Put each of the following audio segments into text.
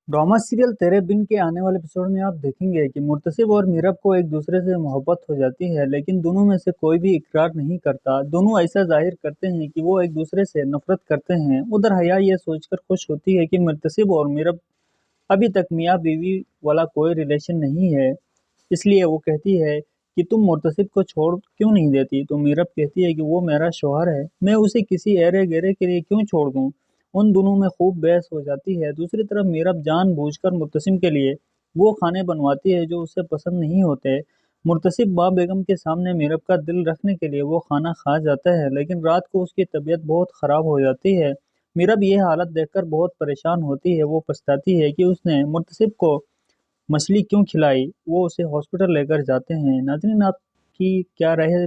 Drama serial तेरे बिन के आने वाले एपिसोड में आप देखेंगे कि मुर्तसिब और मीरब को एक दूसरे से मोहब्बत हो जाती है, लेकिन दोनों में से कोई भी इकरार नहीं करता। दोनों ऐसा जाहिर करते हैं कि वो एक दूसरे से नफरत करते हैं। उधर हया ये सोचकर खुश होती है कि मुर्तसिब और मीरब अभी तक मियाँ बीवी वाला कोई रिलेशन नहीं है। इसलिए वो कहती है कि तुम मुर्तसिब को छोड़ क्यों नहीं देती। तो मीरब कहती है कि वो मेरा शौहर है, मैं उसे किसी ऐरे गहरे के लिए क्यों छोड़ दूं। उन दोनों में खूब बहस हो जाती है। दूसरी तरफ मीरब जानबूझकर मुर्तसिम के लिए वो खाने बनवाती है जो उसे पसंद नहीं होते। मुर्तसिब माँ बेगम के सामने मीरब का दिल रखने के लिए वो खाना खा जाता है, लेकिन रात को उसकी तबीयत बहुत खराब हो जाती है। मीरब ये हालत देखकर बहुत परेशान होती है। वो पछताती है कि उसने मुर्तसिब को मछली क्यों खिलाई। वो उसे हॉस्पिटल लेकर जाते हैं। नाज़रीन, आपकी क्या राय है।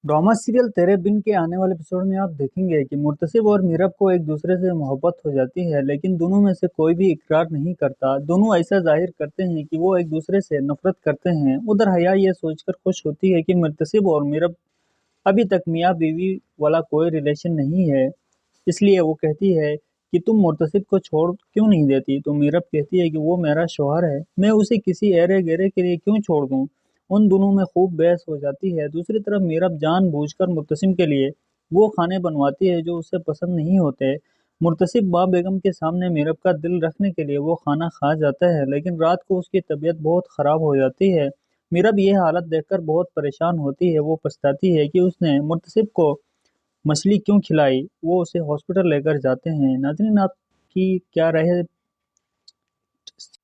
ड्रामा सीरियल तेरे बिन के आने वाले एपिसोड में आप देखेंगे कि मुर्तसिब और मीरब को एक दूसरे से मोहब्बत हो जाती है, लेकिन दोनों में से कोई भी इकरार नहीं करता। दोनों ऐसा जाहिर करते हैं कि वो एक दूसरे से नफरत करते हैं। उधर हया ये सोचकर खुश होती है कि मुर्तसिब और मीरब अभी तक मियाँ बीवी वाला कोई रिलेशन नहीं है। इसलिए वो कहती है कि तुम मुर्तसिब को छोड़ क्यों नहीं देती। तो मीरब कहती है कि वो मेरा शौहर है, मैं उसे किसी ऐरे गहरे के लिए क्यों छोड़ दूं। उन दोनों में खूब बहस हो जाती है। दूसरी तरफ मीरब जानबूझकर मुर्तसिम के लिए वो खाने बनवाती है जो उसे पसंद नहीं होते। मुर्तसिब माँ बेगम के सामने मीरब का दिल रखने के लिए वो खाना खा जाता है, लेकिन रात को उसकी तबीयत बहुत खराब हो जाती है। मीरब ये हालत देखकर बहुत परेशान होती है। वो पछताती है कि उसने मुर्तसिब को मछली क्यों खिलाई। वो उसे हॉस्पिटल लेकर जाते हैं। नाज़रीन, आपकी क्या राय है।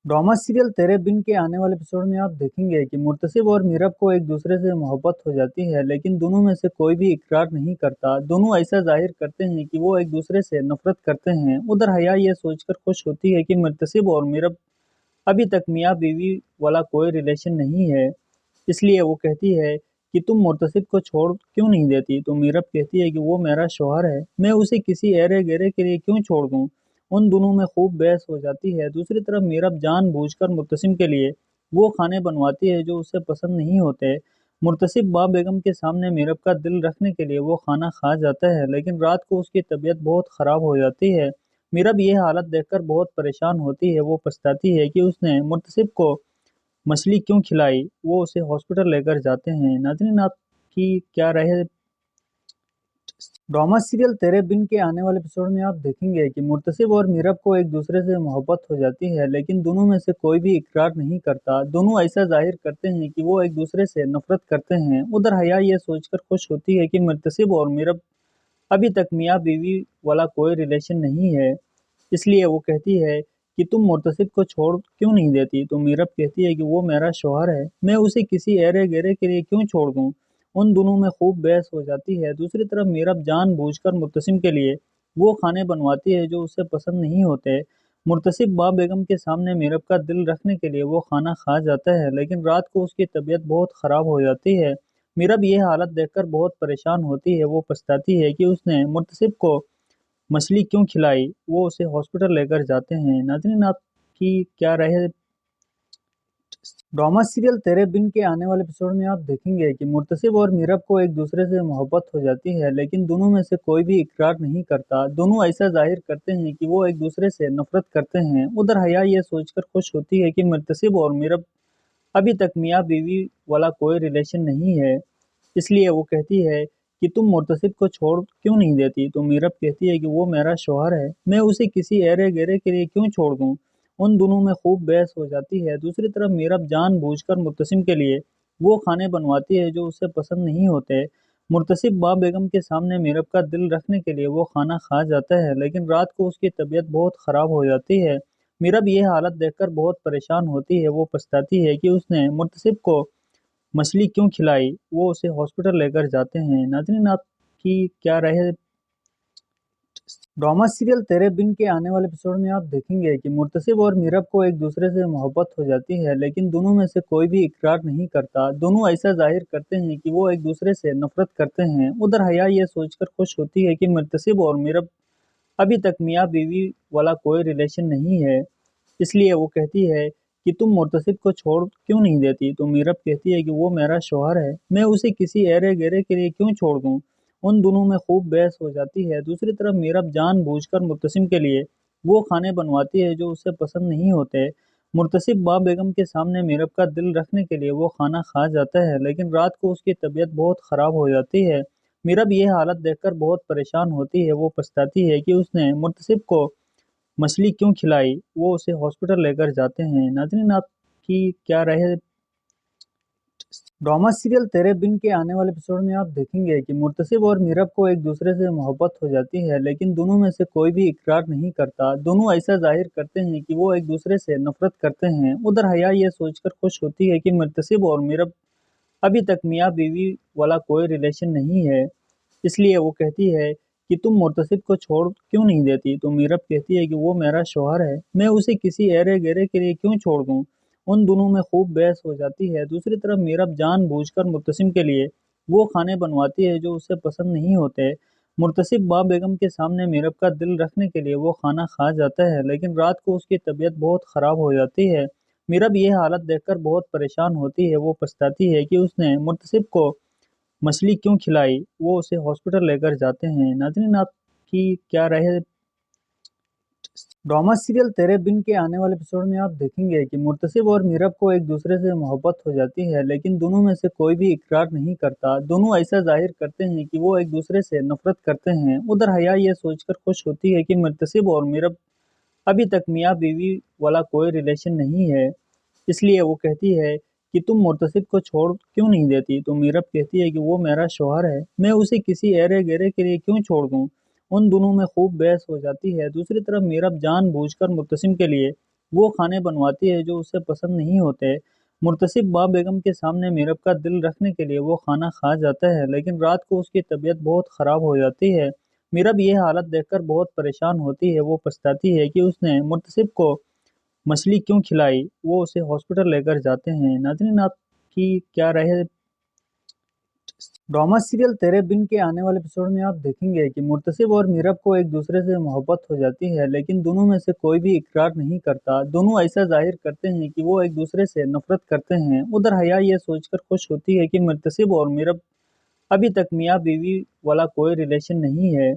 ड्रामा सीरियल तेरे बिन के आने वाले एपिसोड में आप देखेंगे कि मुर्तसिब और मीरब को एक दूसरे से मोहब्बत हो जाती है, लेकिन दोनों में से कोई भी इकरार नहीं करता। दोनों ऐसा जाहिर करते हैं कि वो एक दूसरे से नफरत करते हैं। उधर हया ये सोचकर खुश होती है कि मुर्तसिब और मीरब अभी तक मियाँ बीवी वाला कोई रिलेशन नहीं है। इसलिए वो कहती है कि तुम मुर्तसिब को छोड़ क्यों नहीं देती। तो मीरब कहती है कि वो मेरा शौहर है, मैं उसे किसी ऐरे गहरे के लिए क्यों छोड़ दूं। उन दोनों में खूब बहस हो जाती है। दूसरी तरफ मीरब जानबूझकर मुर्तसिम के लिए वो खाने बनवाती है जो उसे पसंद नहीं होते। मुर्तसिब माँ बेगम के सामने मीरब का दिल रखने के लिए वो खाना खा जाता है, लेकिन रात को उसकी तबीयत बहुत खराब हो जाती है। मीरब ये हालत देखकर बहुत परेशान होती है। वो पछताती है कि उसने मुर्तसिब को मछली क्यों खिलाई। वो उसे हॉस्पिटल लेकर जाते हैं। नाज़रीन, आपकी क्या राय है। ड्रामा सीरियल तेरे बिन के आने वाले एपिसोड में आप देखेंगे कि मुर्तसिब और मीरब को एक दूसरे से मोहब्बत हो जाती है, लेकिन दोनों में से कोई भी इकरार नहीं करता। दोनों ऐसा जाहिर करते हैं कि वो एक दूसरे से नफरत करते हैं। उधर हया ये सोचकर खुश होती है कि मुर्तसिब और मीरब अभी तक मियाँ बीवी वाला कोई रिलेशन नहीं है। इसलिए वो कहती है कि तुम मुर्तसिब को छोड़ क्यों नहीं देती। तो मीरब कहती है कि वो मेरा शौहर है, मैं उसे किसी ऐरे गहरे के लिए क्यों छोड़ दूं। उन दोनों में खूब बहस हो जाती है। दूसरी तरफ मीरब जानबूझकर मुर्तसिम के लिए वो खाने बनवाती है जो उसे पसंद नहीं होते। मुर्तसिब माँ बेगम के सामने मीरब का दिल रखने के लिए वो खाना खा जाता है, लेकिन रात को उसकी तबीयत बहुत खराब हो जाती है। मीरब ये हालत देखकर बहुत परेशान होती है। वो पछताती है कि उसने मुर्तसिब को मछली क्यों खिलाई। वो उसे हॉस्पिटल लेकर जाते हैं। नाज़रीन, आपकी क्या राय है। ड्रामा सीरियल तेरे बिन के आने वाले एपिसोड में आप देखेंगे कि मुर्तसिब और मीरब को एक दूसरे से मोहब्बत हो जाती है, लेकिन दोनों में से कोई भी इकरार नहीं करता। दोनों ऐसा जाहिर करते हैं कि वो एक दूसरे से नफरत करते हैं। उधर हया ये सोचकर खुश होती है कि मुर्तसिब और मीरब अभी तक मियाँ बीवी वाला कोई रिलेशन नहीं है। इसलिए वो कहती है कि तुम मुर्तसिब को छोड़ क्यों नहीं देती। तो मीरब कहती है कि वो मेरा शौहर है, मैं उसे किसी ऐरे गहरे के लिए क्यों छोड़ दूं। उन दोनों में खूब बहस हो जाती है। दूसरी तरफ मीरब जानबूझकर मुर्तसिम के लिए वो खाने बनवाती है जो उसे पसंद नहीं होते। मुर्तसिब माँ बेगम के सामने मीरब का दिल रखने के लिए वो खाना खा जाता है, लेकिन रात को उसकी तबीयत बहुत खराब हो जाती है। मीरब ये हालत देखकर बहुत परेशान होती है। वो पछताती है कि उसने मुर्तसिब को मछली क्यों खिलाई। वो उसे हॉस्पिटल लेकर जाते हैं। नाज़रीन, आपकी क्या राय है। ड्रामा सीरियल तेरे बिन के आने वाले एपिसोड में आप देखेंगे कि मुर्तसिब और मीरब को एक दूसरे से मोहब्बत हो जाती है, लेकिन दोनों में से कोई भी इकरार नहीं करता। दोनों ऐसा जाहिर करते हैं कि वो एक दूसरे से नफरत करते हैं। उधर हया ये सोचकर खुश होती है कि मुर्तसिब और मीरब अभी तक मियाँ बीवी वाला कोई रिलेशन नहीं है। इसलिए वो कहती है कि तुम मुर्तसिब को छोड़ क्यों नहीं देती। तो मीरब कहती है कि वो मेरा शौहर है, मैं उसे किसी ऐरे गहरे के लिए क्यों छोड़ दूं। उन दोनों में खूब बहस हो जाती है। दूसरी तरफ मीरब जानबूझकर मुर्तसिम के लिए وہ کھانے بنواتی ہے جو اسے پسند نہیں ہوتے۔ مرتصب ماں بیگم کے سامنے میرب کا دل رکھنے کے لیے وہ کھانا کھا جاتا ہے، لیکن رات کو اس کی طبیعت بہت خراب ہو جاتی ہے۔ میرب یہ حالت دیکھ کر بہت پریشان ہوتی ہے، وہ پچھتاتی ہے کہ اس نے مرتصب کو مچھلی کیوں کھلائی۔ وہ اسے ہاسپٹل لے کر جاتے ہیں۔ ناظرین، آپ کی کیا رائے ہے؟ ڈرامہ سیریل تیرے بن کے آنے والے ایپیسوڈ میں آپ دیکھیں گے کہ مرتصب اور میرب کو ایک دوسرے سے محبت ہو جاتی ہے، لیکن دونوں میں سے کوئی بھی اقرار نہیں کرتا۔ دونوں ایسا ظاہر کرتے ہیں کہ وہ ایک دوسرے سے نفرت کرتے ہیں۔ ادھر حیا یہ سوچ کر خوش ہوتی ہے کہ مرتصب اور میرب ابھی تک میاں بیوی والا کوئی ریلیشن نہیں ہے، اس لیے وہ کہتی ہے کہ تم مرتصب کو چھوڑ کیوں نہیں دیتی؟ تو میرب کہتی ہے کہ وہ میرا شوہر ہے، میں اسے کسی ایرے گیرے کے لیے کیوں چھوڑ دوں؟ ان دونوں میں خوب بحث ہو جاتی ہے۔ دوسری طرف میرب جان بوجھ کر مرتصم کے لیے وہ کھانے بنواتی ہے جو اسے پسند نہیں ہوتے۔ مرتصب ماں بیگم کے سامنے میرب کا دل رکھنے کے لیے وہ کھانا کھا جاتا ہے، لیکن رات کو اس کی طبیعت بہت خراب ہو جاتی ہے۔ میرب یہ حالت دیکھ کر بہت پریشان ہوتی ہے، وہ پچھتاتی ہے کہ اس نے مرتصب کو مچھلی کیوں کھلائی۔ وہ اسے ہاسپٹل لے کر جاتے ہیں۔ ناظرین، آپ کی کیا رائے ہے؟ ڈرامہ سیریل تیرے بن کے آنے والے ایپیسوڈ میں آپ دیکھیں گے کہ مرتصب اور میرب کو ایک دوسرے سے محبت ہو جاتی ہے، لیکن دونوں میں سے کوئی بھی اقرار نہیں کرتا۔ دونوں ایسا ظاہر کرتے ہیں کہ وہ ایک دوسرے سے نفرت کرتے ہیں۔ ادھر حیا یہ سوچ کر خوش ہوتی ہے کہ مرتصب اور میرب ابھی تک میاں بیوی والا کوئی ریلیشن نہیں ہے، اس لیے وہ کہتی ہے کہ تم مرتصب کو چھوڑ کیوں نہیں دیتی؟ تو میرب کہتی ہے کہ وہ میرا شوہر ہے، میں اسے کسی ایرے گیرے کے لیے کیوں چھوڑ دوں؟ ان دونوں میں خوب بحث ہو جاتی ہے۔ دوسری طرف میرب جان بوجھ کر مرتصم کے لیے وہ کھانے بنواتی ہے جو اسے پسند نہیں ہوتے۔ مرتصب ماں بیگم کے سامنے میرب کا دل رکھنے کے لیے وہ کھانا کھا جاتا ہے، لیکن رات کو اس کی طبیعت بہت خراب ہو جاتی ہے۔ میرب یہ حالت دیکھ کر بہت پریشان ہوتی ہے، وہ پچھتاتی ہے کہ اس نے مرتصب کو مچھلی کیوں کھلائی۔ وہ اسے ہاسپٹل لے کر جاتے ہیں۔ ناظرین، آپ کی کیا رائے ہے؟ ڈرامہ سیریل تیرے بن کے آنے والے ایپیسوڈ میں آپ دیکھیں گے کہ مرتصب اور میرب کو ایک دوسرے سے محبت ہو جاتی ہے، لیکن دونوں میں سے کوئی بھی اقرار نہیں کرتا۔ دونوں ایسا ظاہر کرتے ہیں کہ وہ ایک دوسرے سے نفرت کرتے ہیں۔ ادھر حیا یہ سوچ کر خوش ہوتی ہے کہ مرتصب اور میرب ابھی تک میاں بیوی والا کوئی ریلیشن نہیں ہے،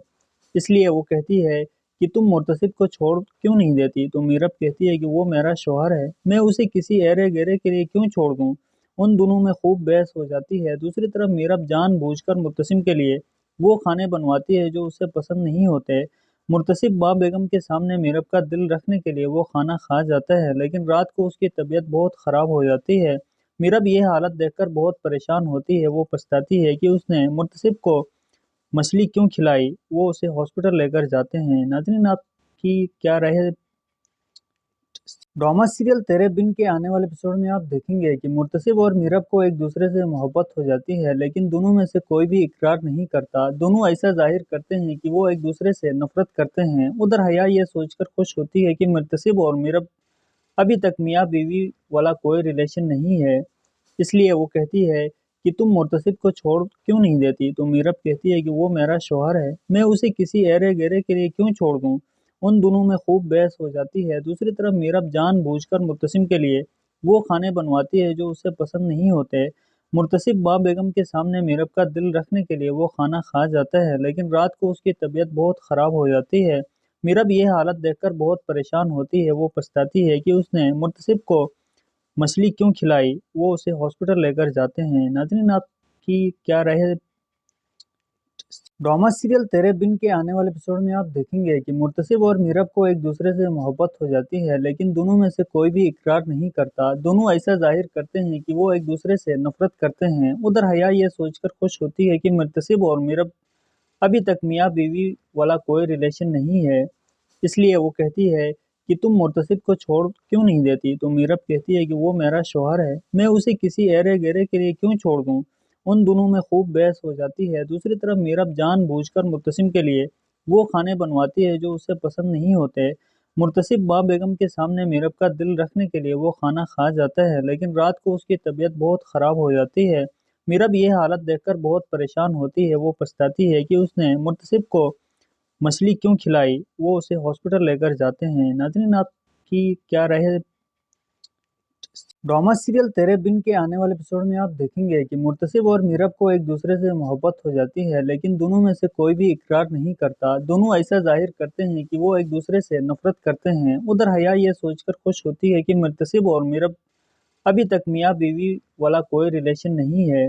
اس لیے وہ کہتی ہے کہ تم مرتصب کو چھوڑ کیوں نہیں دیتی؟ تو میرب کہتی ہے کہ وہ میرا شوہر ہے، میں اسے کسی ایرے گیرے کے لیے کیوں چھوڑ دوں؟ ان دونوں میں خوب بحث ہو جاتی ہے۔ دوسری طرف میرب جان بوجھ کر مرتصم کے لیے وہ کھانے بنواتی ہے جو اسے پسند نہیں ہوتے۔ مرتصب ماں بیگم کے سامنے میرب کا دل رکھنے کے لیے وہ کھانا کھا جاتا ہے، لیکن رات کو اس کی طبیعت بہت خراب ہو جاتی ہے۔ میرب یہ حالت دیکھ کر بہت پریشان ہوتی ہے، وہ پچھتاتی ہے کہ اس نے مرتصب کو مچھلی کیوں کھلائی۔ وہ اسے ہاسپٹل لے کر جاتے ہیں۔ ناظرین، آپ کی کیا رائے ہے؟ ڈرامہ سیریل تیرے بن کے آنے والے ایپیسوڈ میں آپ دیکھیں گے کہ مرتصب اور میرب کو ایک دوسرے سے محبت ہو جاتی ہے، لیکن دونوں میں سے کوئی بھی اقرار نہیں کرتا۔ دونوں ایسا ظاہر کرتے ہیں کہ وہ ایک دوسرے سے نفرت کرتے ہیں۔ ادھر حیا یہ سوچ کر خوش ہوتی ہے کہ مرتصب اور میرب ابھی تک میاں بیوی والا کوئی ریلیشن نہیں ہے، اس لیے وہ کہتی ہے کہ تم مرتصب کو چھوڑ کیوں نہیں دیتی؟ تو میرب کہتی ہے کہ وہ میرا شوہر ہے، میں اسے کسی ایرے گیرے کے لیے کیوں چھوڑ دوں؟ ان دونوں میں خوب بحث ہو جاتی ہے۔ دوسری طرف میرب جان بوجھ کر مرتصم کے لیے وہ کھانے بنواتی ہے جو اسے پسند نہیں ہوتے۔ مرتصب ماں بیگم کے سامنے میرب کا دل رکھنے کے لیے وہ کھانا کھا جاتا ہے، لیکن رات کو اس کی طبیعت بہت خراب ہو جاتی ہے۔ میرب یہ حالت دیکھ کر بہت پریشان ہوتی ہے، وہ پچھتاتی ہے کہ اس نے مرتصب کو مچھلی کیوں کھلائی۔ وہ اسے ہاسپٹل لے کر جاتے ہیں۔ ناظرین، آپ کی کیا رائے ہے؟ ڈرامہ سیریل تیرے بن کے آنے والے ایپیسوڈ میں آپ دیکھیں گے کہ مرتصب اور میرب کو ایک دوسرے سے محبت ہو جاتی ہے، لیکن دونوں میں سے کوئی بھی اقرار نہیں کرتا۔ دونوں ایسا ظاہر کرتے ہیں کہ وہ ایک دوسرے سے نفرت کرتے ہیں۔ ادھر حیا یہ سوچ کر خوش ہوتی ہے کہ مرتصب اور میرب ابھی تک میاں بیوی والا کوئی ریلیشن نہیں ہے، اس لیے وہ کہتی ہے کہ تم مرتصب کو چھوڑ کیوں نہیں دیتی؟ تو میرب کہتی ہے کہ وہ میرا شوہر ہے، میں اسے کسی ایرے گیرے کے لیے کیوں چھوڑ دوں؟ ان دونوں میں خوب بحث ہو جاتی ہے۔ دوسری طرف میرب جان بوجھ کر مرتصم کے لیے وہ کھانے بنواتی ہے جو اسے پسند نہیں ہوتے۔ مرتصب ماں بیگم کے سامنے میرب کا دل رکھنے کے لیے وہ کھانا کھا جاتا ہے، لیکن رات کو اس کی طبیعت بہت خراب ہو جاتی ہے۔ میرب یہ حالت دیکھ کر بہت پریشان ہوتی ہے، وہ پچھتاتی ہے کہ اس نے مرتصب کو مچھلی کیوں کھلائی۔ وہ اسے ہاسپٹل لے کر جاتے ہیں۔ ناظرین، آپ کی کیا رائے ہے؟ ड्रामा सीरियल तेरे बिन के आने वाले एपिसोड में आप देखेंगे कि मुर्तसिब और मीरब को एक दूसरे से मोहब्बत हो जाती है, लेकिन दोनों में से कोई भी इकरार नहीं करता। दोनों ऐसा जाहिर करते हैं कि वो एक दूसरे से नफरत करते हैं। उधर हया ये सोचकर खुश होती है कि मुर्तसिब और मीरब अभी तक मियाँ बीवी वाला कोई रिलेशन नहीं है।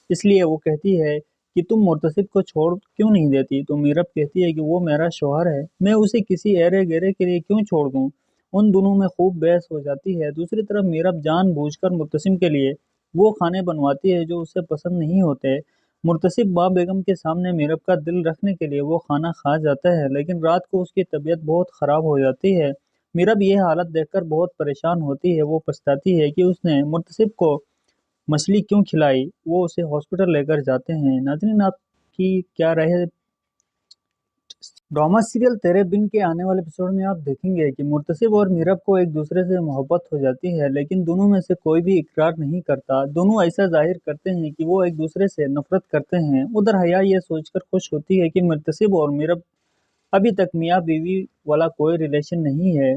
इसलिए वो कहती है कि तुम मुर्तसिब को छोड़ क्यों नहीं देती। तो मीरब कहती है कि वो मेरा शौहर है, मैं उसे किसी ऐरे गैरे के लिए क्यों छोड़ दूं। उन दोनों में खूब बहस हो जाती है। दूसरी तरफ मीरब जानबूझकर मुर्तसिम के लिए वो खाने बनवाती है जो उसे पसंद नहीं होते। मुर्तसिब बा बेगम के सामने मीरब का दिल रखने के लिए वो खाना खा जाता है, लेकिन रात को उसकी तबीयत बहुत ख़राब हो जाती है। मीरब ये हालत देखकर बहुत परेशान होती है। वो पछताती है कि उसने मुर्तसिब को मछली क्यों खिलाई। वो उसे हॉस्पिटल लेकर जाते हैं। नाज़रीन, आपकी क्या राय है। ड्रामा सीरियल तेरे बिन के आने वाले एपिसोड में आप देखेंगे कि मुर्तसिब और मीरब को एक दूसरे से मोहब्बत हो जाती है, लेकिन दोनों में से कोई भी इकरार नहीं करता। दोनों ऐसा जाहिर करते हैं कि वो एक दूसरे से नफरत करते हैं। उधर हया ये सोचकर खुश होती है कि मुर्तसिब और मीरब अभी तक मियाँ बीवी वाला कोई रिलेशन नहीं है।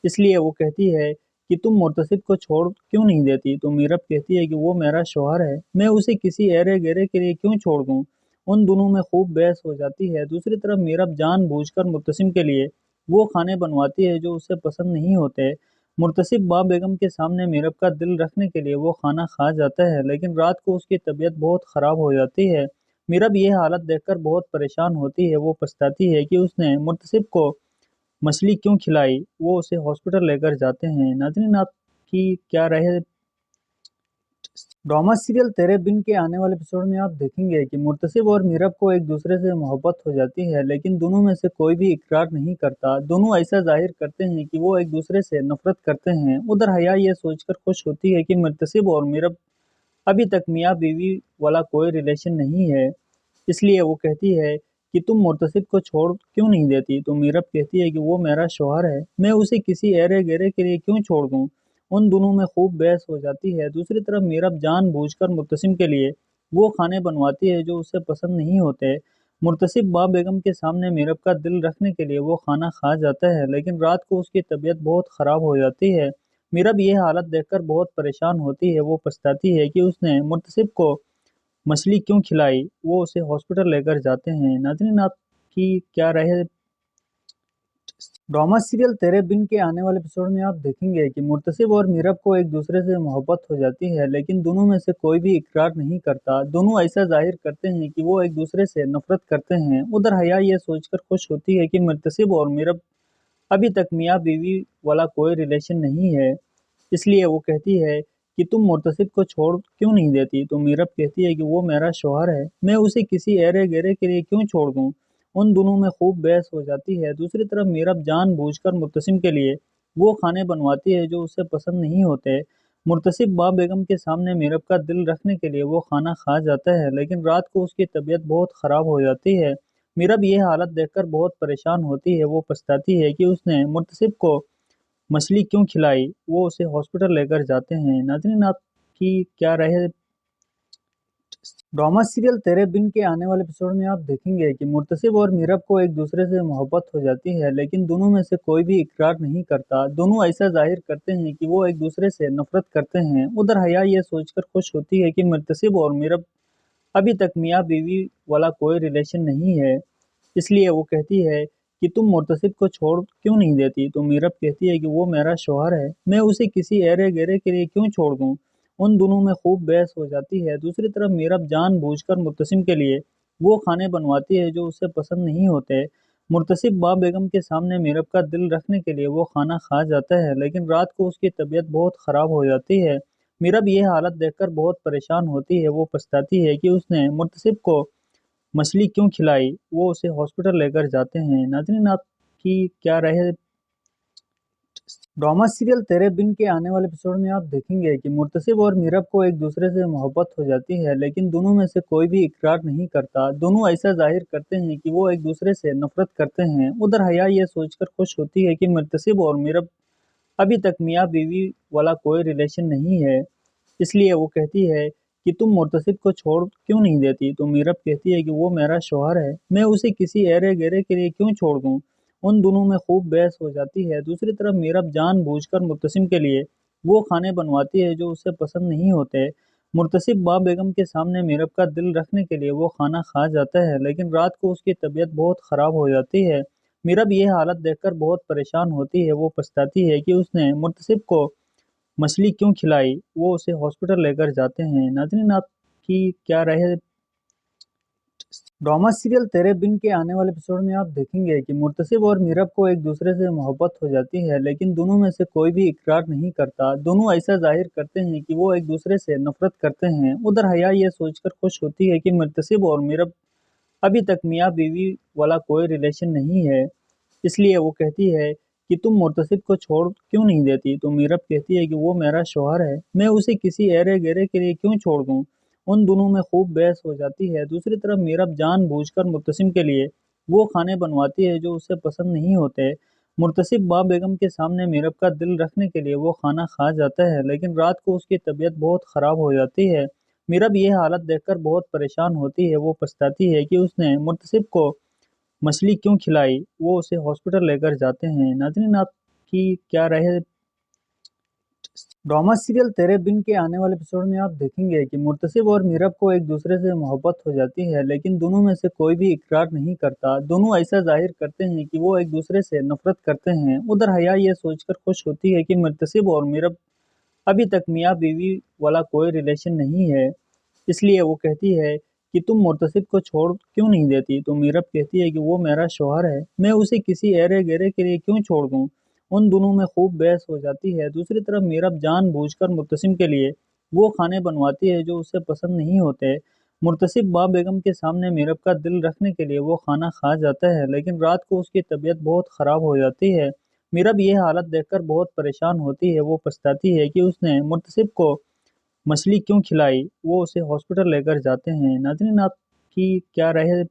इसलिए वो कहती है कि तुम मुर्तसिब को छोड़ क्यों नहीं देती। तो मीरब कहती है कि वो मेरा शौहर है, मैं उसे किसी ऐरे गैरे के लिए क्यों छोड़ दूं। उन दोनों में खूब बहस हो जाती है। दूसरी तरफ मीरब जानबूझकर मुर्तसिम के लिए वो खाने बनवाती है जो उसे पसंद नहीं होते। मुर्तसिब बा बेगम के सामने मीरब का दिल रखने के लिए वो खाना खा जाता है, लेकिन रात को उसकी तबीयत बहुत ख़राब हो जाती है। मीरब ये हालत देखकर बहुत परेशान होती है। वो पछताती है कि उसने मुर्तसिब को मछली क्यों खिलाई। वो उसे हॉस्पिटल लेकर जाते हैं। नाज़रीन, आपकी क्या राय है। ड्रामा सीरियल तेरे बिन के आने वाले एपिसोड में आप देखेंगे कि मुर्तसिब और मीरब को एक दूसरे से मोहब्बत हो जाती है, लेकिन दोनों में से कोई भी इकरार नहीं करता। दोनों ऐसा जाहिर करते हैं कि वो एक दूसरे से नफरत करते हैं। उधर हया ये सोचकर खुश होती है कि मुर्तसिब और मीरब अभी तक मियाँ बीवी वाला कोई रिलेशन नहीं है। इसलिए वो कहती है कि तुम मुर्तसिब को छोड़ क्यों नहीं देती। तो मीरब कहती है कि वो मेरा शौहर है, मैं उसे किसी ऐरे गैरे के लिए क्यों छोड़ दूं। उन दोनों में खूब बहस हो जाती है। दूसरी तरफ मीरब जानबूझकर मुर्तसिम के लिए वो खाने बनवाती है जो उसे पसंद नहीं होते। मुर्तसिब बा बेगम के सामने मीरब का दिल रखने के लिए वो खाना खा जाता है, लेकिन रात को उसकी तबीयत बहुत ख़राब हो जाती है। मीरब ये हालत देखकर बहुत परेशान होती है। वो पछताती है कि उसने मुर्तसिब को मछली क्यों खिलाई। वो उसे हॉस्पिटल लेकर जाते हैं। नाज़रीन, आपकी क्या राय है। ड्रामा सीरियल तेरे बिन के आने वाले एपिसोड में आप देखेंगे कि मुर्तसिब और मीरब को एक दूसरे से मोहब्बत हो जाती है, लेकिन दोनों में से कोई भी इकरार नहीं करता। दोनों ऐसा जाहिर करते हैं कि वो एक दूसरे से नफरत करते हैं। उधर हया ये सोचकर खुश होती है कि मुर्तसिब और मीरब अभी तक मियाँ बीवी वाला कोई रिलेशन नहीं है। इसलिए वो कहती है कि तुम मुर्तसिब को छोड़ क्यों नहीं देती। तो मीरब कहती है कि वो मेरा शौहर है, मैं उसे किसी ऐरे गैरे के लिए क्यों छोड़ दूं। उन दोनों में खूब बहस हो जाती है। दूसरी तरफ मीरब जानबूझकर मुर्तसिम के लिए वो खाने बनवाती है जो उसे पसंद नहीं होते। मुर्तसिब बा बेगम के सामने मीरब का दिल रखने के लिए वो खाना खा जाता है, लेकिन रात को उसकी तबीयत बहुत ख़राब हो जाती है। मीरब ये हालत देखकर बहुत परेशान होती है। वो पछताती है कि उसने मुर्तसिब को मछली क्यों खिलाई। वो उसे हॉस्पिटल लेकर जाते हैं। नाज़रीन, आपकी क्या राय है। ड्रामा सीरियल तेरे बिन के आने वाले एपिसोड में आप देखेंगे कि मुर्तसिब और मीरब को एक दूसरे से मोहब्बत हो जाती है, लेकिन दोनों में से कोई भी इकरार नहीं करता। दोनों ऐसा जाहिर करते हैं कि वो एक दूसरे से नफरत करते हैं। उधर हया ये सोचकर खुश होती है कि मुर्तसिब और मीरब अभी तक मियाँ बीवी वाला कोई रिलेशन नहीं है। इसलिए वो कहती है कि तुम मुर्तसिब को छोड़ क्यों नहीं देती। तो मीरब कहती है कि वो मेरा शौहर है, मैं उसे किसी ऐरे गैरे के लिए क्यों छोड़ दूं। उन दोनों में खूब बहस हो जाती है। दूसरी तरफ मीरब जानबूझकर मुर्तसिम के लिए वो खाने बनवाती है जो उसे पसंद नहीं होते। मुर्तसिब बा बेगम के सामने मीरब का दिल रखने के लिए वो खाना खा जाता है, लेकिन रात को उसकी तबीयत बहुत ख़राब हो जाती है। मीरब ये हालत देखकर बहुत परेशान होती है। वो पछताती है कि उसने मुर्तसिब को मछली क्यों खिलाई। वो उसे हॉस्पिटल लेकर जाते हैं। नाज़रीन, आपकी क्या राय है। ड्रामा सीरियल तेरे बिन के आने वाले एपिसोड में आप देखेंगे कि मुर्तसिब और मीरब को एक दूसरे से मोहब्बत हो जाती है, लेकिन दोनों में से कोई भी इकरार नहीं करता। दोनों ऐसा जाहिर करते हैं कि वो एक दूसरे से नफरत करते हैं। उधर हया ये सोचकर खुश होती है कि मुर्तसिब और मीरब अभी तक मियाँ बीवी वाला कोई रिलेशन नहीं है। इसलिए वो कहती है कि तुम मुर्तसिब को छोड़ क्यों नहीं देती। तो मीरब कहती है कि वो मेरा शौहर है, मैं उसे किसी ऐरे गैरे के लिए क्यों छोड़ दूं। उन दोनों में खूब बहस हो जाती है। दूसरी तरफ मीरब जानबूझकर मुर्तसिम के लिए وہ کھانے بنواتی ہے جو اسے پسند نہیں ہوتے۔ مرتصب ماں بیگم کے سامنے میرب کا دل رکھنے کے لیے وہ کھانا کھا جاتا ہے، لیکن رات کو اس کی طبیعت بہت خراب ہو جاتی ہے۔ میرب یہ حالت دیکھ کر بہت پریشان ہوتی ہے، وہ پچھتاتی ہے کہ اس نے مرتصب کو مچھلی کیوں کھلائی۔ وہ اسے ہاسپٹل لے کر جاتے ہیں۔ ناظرین، آپ کی کیا رائے ہے؟ ڈرامہ سیریل تیرے بن کے آنے والے ایپیسوڈ میں آپ دیکھیں گے کہ مرتصب اور میرب کو ایک دوسرے سے محبت ہو جاتی ہے، لیکن دونوں میں سے کوئی بھی اقرار نہیں کرتا۔ دونوں ایسا ظاہر کرتے ہیں کہ وہ ایک دوسرے سے نفرت کرتے ہیں۔ ادھر حیا یہ سوچ کر خوش ہوتی ہے کہ مرتصب اور میرب ابھی تک میاں بیوی والا کوئی ریلیشن نہیں ہے، اس لیے وہ کہتی ہے کہ تم مرتصب کو چھوڑ کیوں نہیں دیتی؟ تو میرب کہتی ہے کہ وہ میرا شوہر ہے، میں اسے کسی ایرے گیرے کے لیے کیوں چھوڑ دوں؟ ان دونوں میں خوب بحث ہو جاتی ہے۔ دوسری طرف میرب جان بوجھ کر مرتصم کے لیے وہ کھانے بنواتی ہے جو اسے پسند نہیں ہوتے۔ مرتصب ماں بیگم کے سامنے میرب کا دل رکھنے کے لیے وہ کھانا کھا جاتا ہے، لیکن رات کو اس کی طبیعت بہت خراب ہو جاتی ہے۔ میرب یہ حالت دیکھ کر بہت پریشان ہوتی ہے، وہ پچھتاتی ہے کہ اس نے مرتصب کو مچھلی کیوں کھلائی۔ وہ اسے ہاسپٹل لے کر جاتے ہیں۔ ناظرین، آپ کی کیا رائے ہے؟ ڈرامہ سیریل تیرے بن کے آنے والے ایپیسوڈ میں آپ دیکھیں گے کہ مرتصب اور میرب کو ایک دوسرے سے محبت ہو جاتی ہے، لیکن دونوں میں سے کوئی بھی اقرار نہیں کرتا۔ دونوں ایسا ظاہر کرتے ہیں کہ وہ ایک دوسرے سے نفرت کرتے ہیں۔ ادھر حیا یہ سوچ کر خوش ہوتی ہے کہ مرتصب اور میرب ابھی تک میاں بیوی والا کوئی ریلیشن نہیں ہے، اس لیے وہ کہتی ہے کہ تم مرتصب کو چھوڑ کیوں نہیں دیتی؟ تو میرب کہتی ہے کہ وہ میرا شوہر ہے، میں اسے کسی ایرے گیرے کے لیے کیوں چھوڑ دوں؟ ان دونوں میں خوب بحث ہو جاتی ہے۔ دوسری طرف میرب جان بوجھ کر مرتصم کے لیے وہ کھانے بنواتی ہے جو اسے پسند نہیں ہوتے۔ مرتصب ماں بیگم کے سامنے میرب کا دل رکھنے کے لیے وہ کھانا کھا جاتا ہے، لیکن رات کو اس کی طبیعت بہت خراب ہو جاتی ہے۔ میرب یہ حالت دیکھ کر بہت پریشان ہوتی ہے، وہ پچھتاتی ہے کہ اس نے مرتصب کو مچھلی کیوں کھلائی۔ وہ اسے ہاسپٹل لے کر جاتے ہیں۔ ناظرین، آپ کی کیا رائے ہے؟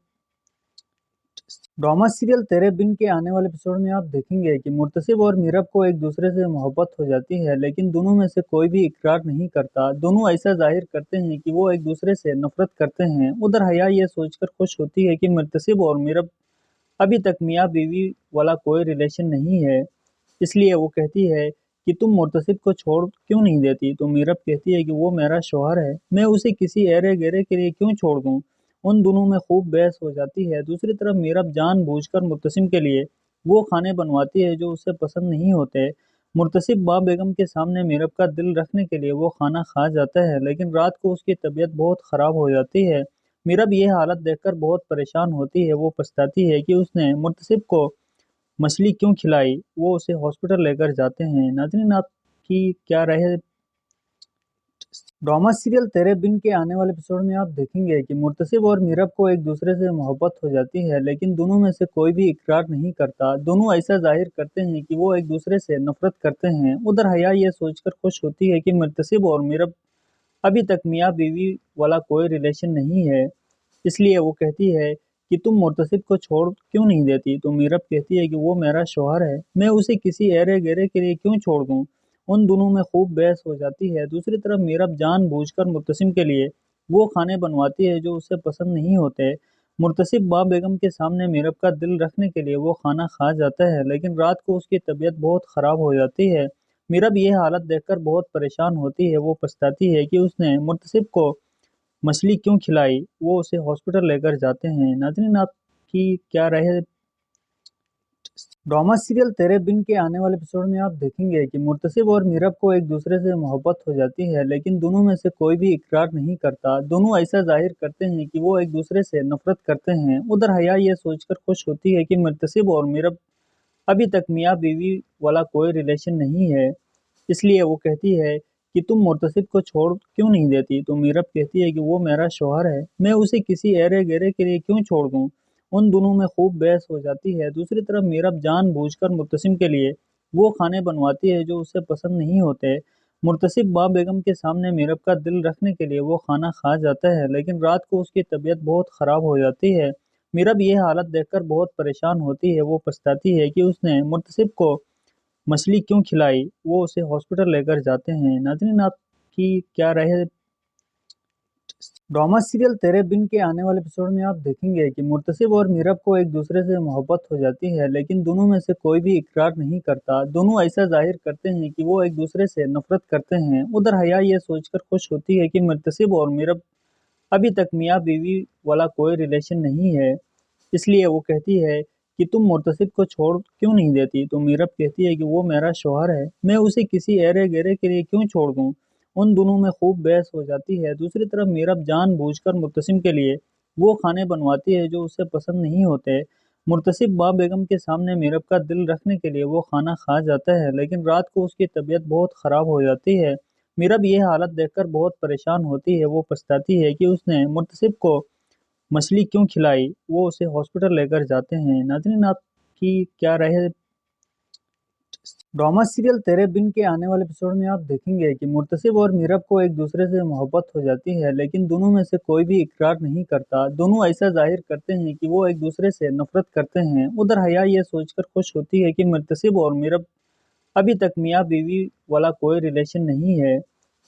ڈرامہ سیریل تیرے بن کے آنے والے ایپیسوڈ میں آپ دیکھیں گے کہ مرتصب اور میرب کو ایک دوسرے سے محبت ہو جاتی ہے، لیکن دونوں میں سے کوئی بھی اقرار نہیں کرتا۔ دونوں ایسا ظاہر کرتے ہیں کہ وہ ایک دوسرے سے نفرت کرتے ہیں۔ ادھر حیا یہ سوچ کر خوش ہوتی ہے کہ مرتصب اور میرب ابھی تک میاں بیوی والا کوئی ریلیشن نہیں ہے، اس لیے وہ کہتی ہے کہ تم مرتصب کو چھوڑ کیوں نہیں دیتی؟ تو میرب کہتی ہے کہ وہ میرا شوہر ہے، میں اسے کسی ایرے گیرے کے لیے کیوں چھوڑ دوں؟ ان دونوں میں خوب بحث ہو جاتی ہے۔ دوسری طرف میرب جان بوجھ کر مرتصم کے لیے وہ کھانے بنواتی ہے جو اسے پسند نہیں ہوتے۔ مرتصب ماں بیگم کے سامنے میرب کا دل رکھنے کے لیے وہ کھانا کھا جاتا ہے، لیکن رات کو اس کی طبیعت بہت خراب ہو جاتی ہے۔ میرب یہ حالت دیکھ کر بہت پریشان ہوتی ہے، وہ پچھتاتی ہے کہ اس نے مرتصب کو مچھلی کیوں کھلائی۔ وہ اسے ہاسپٹل لے کر جاتے ہیں۔ ناظرین، آپ کی کیا رائے ہے؟ ڈرامہ سیریل تیرے بن کے آنے والے ایپیسوڈ میں آپ دیکھیں گے کہ مرتصب اور میرب کو ایک دوسرے سے محبت ہو جاتی ہے، لیکن دونوں میں سے کوئی بھی اقرار نہیں کرتا۔ دونوں ایسا ظاہر کرتے ہیں کہ وہ ایک دوسرے سے نفرت کرتے ہیں۔ ادھر حیا یہ سوچ کر خوش ہوتی ہے کہ مرتصب اور میرب ابھی تک میاں بیوی والا کوئی ریلیشن نہیں ہے، اس لیے وہ کہتی ہے کہ تم مرتصب کو چھوڑ کیوں نہیں دیتی؟ تو میرب کہتی ہے کہ وہ میرا شوہر ہے، میں اسے کسی ایرے گیرے کے لیے کیوں چھوڑ دوں؟ ان دونوں میں خوب بحث ہو جاتی ہے۔ دوسری طرف میرب جان بوجھ کر مرتصم کے لیے وہ کھانے بنواتی ہے جو اسے پسند نہیں ہوتے۔ مرتصب ماں بیگم کے سامنے میرب کا دل رکھنے کے لیے وہ کھانا کھا جاتا ہے، لیکن رات کو اس کی طبیعت بہت خراب ہو جاتی ہے۔ میرب یہ حالت دیکھ کر بہت پریشان ہوتی ہے، وہ پچھتاتی ہے کہ اس نے مرتصب کو مچھلی کیوں کھلائی۔ وہ اسے ہاسپٹل لے کر جاتے ہیں۔ ناظرین، آپ کی کیا رائے ہے؟ ڈرامہ سیریل تیرے بن کے آنے والے ایپیسوڈ میں آپ دیکھیں گے کہ مرتصب اور میرب کو ایک دوسرے سے محبت ہو جاتی ہے، لیکن دونوں میں سے کوئی بھی اقرار نہیں کرتا۔ دونوں ایسا ظاہر کرتے ہیں کہ وہ ایک دوسرے سے نفرت کرتے ہیں۔ ادھر حیا یہ سوچ کر خوش ہوتی ہے کہ مرتصب اور میرب ابھی تک میاں بیوی والا کوئی ریلیشن نہیں ہے، اس لیے وہ کہتی ہے کہ تم مرتصب کو چھوڑ کیوں نہیں دیتی؟ تو میرب کہتی ہے کہ وہ میرا شوہر ہے، میں اسے کسی ایرے گیرے کے لیے کیوں چھوڑ دوں؟ ان دونوں میں خوب بحث ہو جاتی ہے۔ دوسری طرف میرب جان بوجھ کر مرتصم کے لیے وہ کھانے بنواتی ہے جو اسے پسند نہیں ہوتے۔ مرتصب ماں بیگم کے سامنے میرب کا دل رکھنے کے لیے وہ کھانا کھا جاتا ہے، لیکن رات کو اس کی طبیعت بہت خراب ہو جاتی ہے۔ میرب یہ حالت دیکھ کر بہت پریشان ہوتی ہے، وہ پچھتاتی ہے کہ اس نے مرتصب کو مچھلی کیوں کھلائی۔ وہ اسے ہاسپٹل لے کر جاتے ہیں۔ ناظرین، آپ کی کیا رائے ہے؟ ड्रामा सीरियल तेरे बिन के आने वाले एपिसोड में आप देखेंगे कि मुर्तसिब और मीरब को एक दूसरे से मोहब्बत हो जाती है, लेकिन दोनों में से कोई भी इकरार नहीं करता। दोनों ऐसा जाहिर करते हैं कि वो एक दूसरे से नफरत करते हैं। उधर हया ये सोचकर खुश होती है कि मुर्तसिब और मीरब अभी तक मियाँ बीवी वाला कोई रिलेशन नहीं है। इसलिए वो कहती है कि तुम मुर्तसिब को छोड़ क्यों नहीं देती। तो मीरब कहती है कि वो मेरा शौहर है, मैं उसे किसी ऐरे गैरे के लिए क्यों छोड़ दूं। उन दोनों में खूब बहस हो जाती है। दूसरी तरफ मीरब जानबूझकर मुर्तसिम के लिए वो खाने बनवाती है जो उसे पसंद नहीं होते। मुर्तसिब माँ बेगम के सामने मीरब का दिल रखने के लिए वो खाना खा जाता है, लेकिन रात को उसकी तबीयत बहुत खराब हो जाती है। मीरब ये हालत देखकर बहुत परेशान होती है। वो पछताती है कि उसने मुर्तसिब को मछली क्यों खिलाई। वो उसे हॉस्पिटल लेकर जाते हैं। नाज़रीन, आपकी क्या राय है। ड्रामा सीरियल तेरे बिन के आने वाले एपिसोड में आप देखेंगे कि मुर्तसिब और मीरब को एक दूसरे से मोहब्बत हो जाती है, लेकिन दोनों में से कोई भी इकरार नहीं करता। दोनों ऐसा जाहिर करते हैं कि वो एक दूसरे से नफरत करते हैं। उधर हया ये सोचकर खुश होती है कि मुर्तसिब और मीरब अभी तक मियाँ बीवी वाला कोई रिलेशन नहीं है।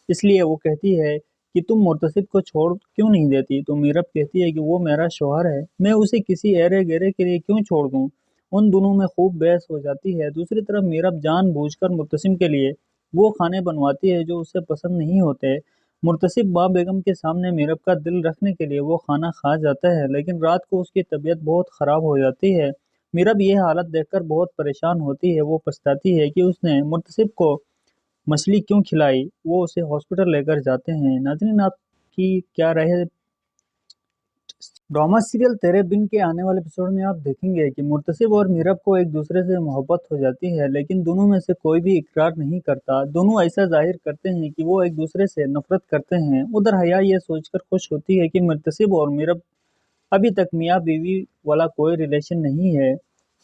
इसलिए वो कहती है कि तुम मुर्तसिब को छोड़ क्यों नहीं देती। तो मीरब कहती है कि वो मेरा शौहर है, मैं उसे किसी ऐरे गैरे के लिए क्यों छोड़ दूं। उन दोनों में खूब बहस हो जाती है। दूसरी तरफ मीरब जानबूझकर मुर्तसिम के लिए वो खाने बनवाती है जो उसे पसंद नहीं होते। मुर्तसिब माँ बेगम के सामने मीरब का दिल रखने के लिए वो खाना खा जाता है, लेकिन रात को उसकी तबीयत बहुत खराब हो जाती है। मीरब ये हालत देखकर बहुत परेशान होती है। वो पछताती है कि उसने मुर्तसिब को मछली क्यों खिलाई। वो उसे हॉस्पिटल लेकर जाते हैं। नाज़रीन, आपकी क्या राय है। ड्रामा सीरियल तेरे बिन के आने वाले एपिसोड में आप देखेंगे कि मुर्तसिब और मीरब को एक दूसरे से मोहब्बत हो जाती है, लेकिन दोनों में से कोई भी इकरार नहीं करता। दोनों ऐसा जाहिर करते हैं कि वो एक दूसरे से नफरत करते हैं। उधर हया ये सोचकर खुश होती है कि मुर्तसिब और मीरब अभी तक मियाँ बीवी वाला कोई रिलेशन नहीं है।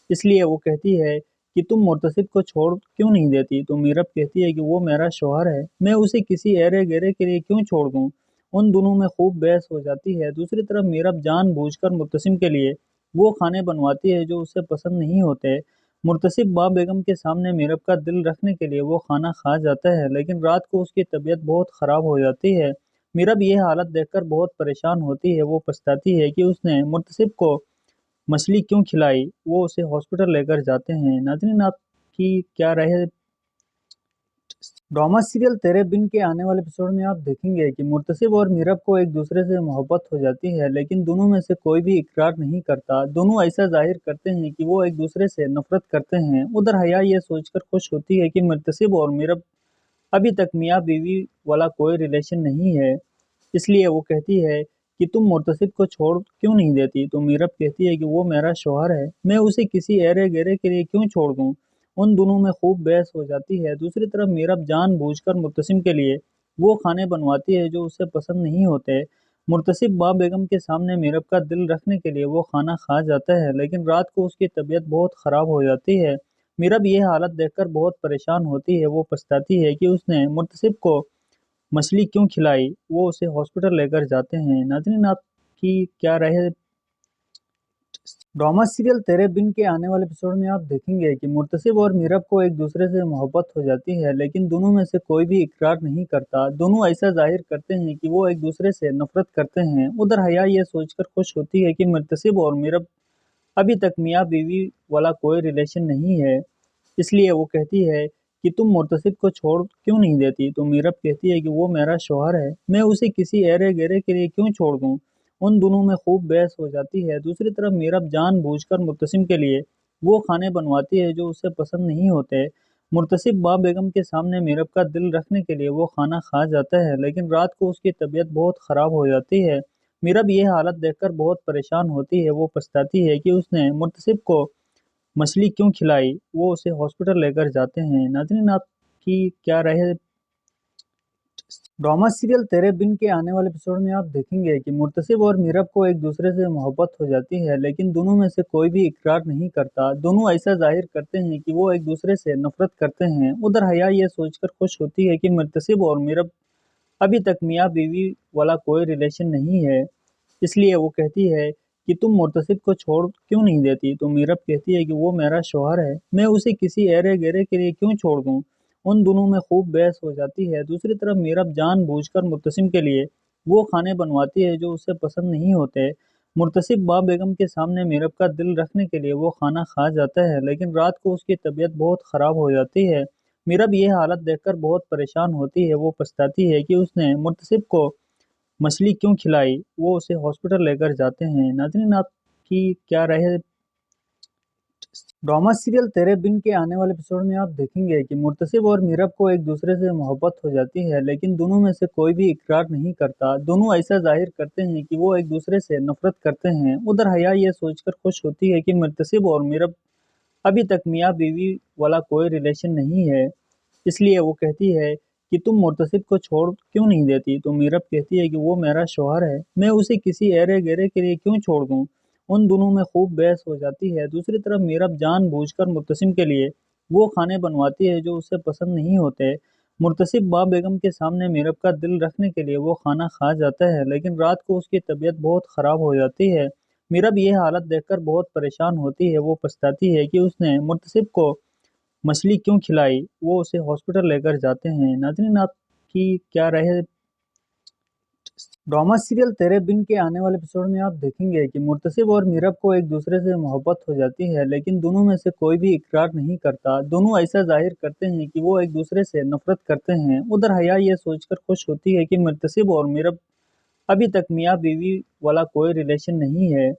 इसलिए वो कहती है कि तुम मुर्तसिब को छोड़ क्यों नहीं देती। तो मीरब कहती है कि वो मेरा शौहर है, मैं उसे किसी ऐरे गैरे के लिए क्यों छोड़ दूं। उन दोनों में खूब बहस हो जाती है। दूसरी तरफ मीरब जानबूझकर मुर्तसिम के लिए वो खाने बनवाती है जो उसे पसंद नहीं होते। मुर्तसिब माँ बेगम के सामने मीरब का दिल रखने के लिए वो खाना खा जाता है, लेकिन रात को उसकी तबीयत बहुत खराब हो जाती है। मीरब ये हालत देखकर बहुत परेशान होती है। वो पछताती है कि उसने मुर्तसिब को मछली क्यों खिलाई। वो उसे हॉस्पिटल लेकर जाते हैं। नाज़रीन, आपकी क्या राय है। ड्रामा सीरियल तेरे बिन के आने वाले एपिसोड में आप देखेंगे कि मुर्तसिब और मीरब को एक दूसरे से मोहब्बत हो जाती है, लेकिन दोनों में से कोई भी इकरार नहीं करता। दोनों ऐसा जाहिर करते हैं कि वो एक दूसरे से नफरत करते हैं। उधर हया ये सोचकर खुश होती है कि मुर्तसिब और मीरब अभी तक मियाँ बीवी वाला कोई रिलेशन नहीं है। इसलिए वो कहती है कि तुम मुर्तसिब को छोड़ क्यों नहीं देती। तो मीरब कहती है कि वो मेरा शौहर है, मैं उसे किसी ऐरे गैरे के लिए क्यों छोड़ दूं। उन दोनों में खूब बहस हो जाती है। दूसरी तरफ मीरब जानबूझकर मुर्तसिम के लिए वो खाने बनवाती है जो उसे पसंद नहीं होते। मुर्तसिब माँ बेगम के सामने मीरब का दिल रखने के लिए वो खाना खा जाता है, लेकिन रात को उसकी तबीयत बहुत खराब हो जाती है। मीरब ये हालत देखकर बहुत परेशान होती है। वो पछताती है कि उसने मुर्तसिब को मछली क्यों खिलाई। वो उसे हॉस्पिटल लेकर जाते हैं। नाज़रीन, आपकी क्या राय है। ड्रामा सीरियल तेरे बिन के आने वाले एपिसोड में आप देखेंगे कि मुर्तसिब और मीरब को एक दूसरे से मोहब्बत हो जाती है, लेकिन दोनों में से कोई भी इकरार नहीं करता। दोनों ऐसा जाहिर करते हैं कि वो एक दूसरे से नफरत करते हैं। उधर हया ये सोचकर खुश होती है कि मुर्तसिब और मीरब अभी तक मियाँ बीवी वाला कोई रिलेशन नहीं है। इसलिए वो कहती है कि तुम मुर्तसिब को छोड़ क्यों नहीं देती। तो मीरब कहती है कि वो मेरा शौहर है, मैं उसे किसी ऐरे गैरे के लिए क्यों छोड़ दूं। उन दोनों में खूब बहस हो जाती है। दूसरी तरफ मीरब जानबूझकर मुर्तसिम के लिए वो खाने बनवाती है जो उसे पसंद नहीं होते। मुर्तसिब माँ बेगम के सामने मीरब का दिल रखने के लिए वो खाना खा जाता है, लेकिन रात को उसकी तबीयत बहुत खराब हो जाती है। मीरब ये हालत देखकर बहुत परेशान होती है। वो पछताती है कि उसने मुर्तसिब को मछली क्यों खिलाई। वो उसे हॉस्पिटल लेकर जाते हैं। नाज़रीन, आपकी क्या राय है। ड्रामा सीरियल तेरे बिन के आने वाले एपिसोड में आप देखेंगे कि मुर्तसिब और मीरब को एक दूसरे से मोहब्बत हो जाती है, लेकिन दोनों में से कोई भी इकरार नहीं करता। दोनों ऐसा जाहिर करते हैं कि वो एक दूसरे से नफरत करते हैं। उधर हया ये सोचकर खुश होती है कि मुर्तसिब और मीरब अभी तक मियाँ बीवी वाला कोई रिलेशन नहीं है। इसलिए वो कहती है कि तुम मुर्तसिब को छोड़ क्यों नहीं देती। तो मीरब कहती है कि वो मेरा शौहर है, मैं उसे किसी ऐरे गैरे के लिए क्यों छोड़ दूं। उन दोनों में खूब बहस हो जाती है। दूसरी तरफ मीरब जानबूझकर मुर्तसिम के लिए وہ کھانے بنواتی ہے جو اسے پسند نہیں ہوتے۔ مرتصب ماں بیگم کے سامنے میرب کا دل رکھنے کے لیے وہ کھانا کھا جاتا ہے، لیکن رات کو اس کی طبیعت بہت خراب ہو جاتی ہے۔ میرب یہ حالت دیکھ کر بہت پریشان ہوتی ہے، وہ پچھتاتی ہے کہ اس نے مرتصب کو مچھلی کیوں کھلائی۔ وہ اسے ہاسپٹل لے کر جاتے ہیں۔ ناظرین، آپ کی کیا رائے ہے؟ ڈرامہ سیریل تیرے بن کے آنے والے ایپیسوڈ میں آپ دیکھیں گے کہ مرتصب اور میرب کو ایک دوسرے سے محبت ہو جاتی ہے، لیکن دونوں میں سے کوئی بھی اقرار نہیں کرتا۔ دونوں ایسا ظاہر کرتے ہیں کہ وہ ایک دوسرے سے نفرت کرتے ہیں۔ ادھر حیا یہ سوچ کر خوش ہوتی ہے کہ مرتصب اور میرب ابھی تک میاں بیوی والا کوئی ریلیشن نہیں ہے، اس لیے وہ کہتی ہے کہ تم مرتصب کو چھوڑ کیوں نہیں دیتی؟ تو میرب کہتی ہے کہ وہ میرا شوہر ہے، میں اسے کسی ایرے گیرے کے لیے کیوں چھوڑ دوں؟ ان دونوں میں خوب بحث ہو جاتی ہے۔ دوسری طرف میرب جان بوجھ کر مرتصم کے لیے وہ کھانے بنواتی ہے جو اسے پسند نہیں ہوتے۔ مرتصب ماں بیگم کے سامنے میرب کا دل رکھنے کے لیے وہ کھانا کھا جاتا ہے، لیکن رات کو اس کی طبیعت بہت خراب ہو جاتی ہے۔ میرب یہ حالت دیکھ کر بہت پریشان ہوتی ہے، وہ پچھتاتی ہے کہ اس نے مرتصب کو مچھلی کیوں کھلائی۔ وہ اسے ہاسپٹل لے کر جاتے ہیں۔ ناظرین، آپ کی کیا رائے ہے؟ ڈرامہ سیریل تیرے بن کے آنے والے ایپیسوڈ میں آپ دیکھیں گے کہ مرتصب اور میرب کو ایک دوسرے سے محبت ہو جاتی ہے، لیکن دونوں میں سے کوئی بھی اقرار نہیں کرتا۔ دونوں ایسا ظاہر کرتے ہیں کہ وہ ایک دوسرے سے نفرت کرتے ہیں۔ ادھر حیا یہ سوچ کر خوش ہوتی ہے کہ مرتصب اور میرب ابھی تک میاں بیوی والا کوئی ریلیشن نہیں ہے،